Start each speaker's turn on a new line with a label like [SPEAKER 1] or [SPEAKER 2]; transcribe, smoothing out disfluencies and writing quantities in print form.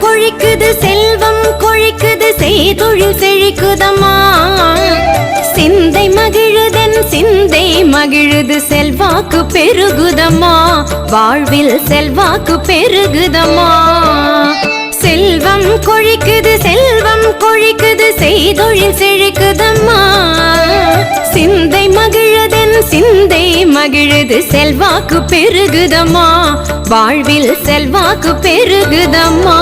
[SPEAKER 1] கொழிக்குது செல்வம் கொழிக்குது செய்தொழில் செழிக்குதம்மா சிந்தை மகிழுதென் சிந்தை மகிழுது செல்வாக்கு பெருகுதம்மா வாழ்வில் செல்வாக்கு பெருகுதம்மா செல்வம் கொழிக்குது செய்தொழில் செழிக்குதம்மா சிந்தை மகிழுதென் சிந்தை மகிழுது செல்வாக்கு பெருகுதம்மா வாழ்வில் செல்வாக்கு பெருகுதம்மா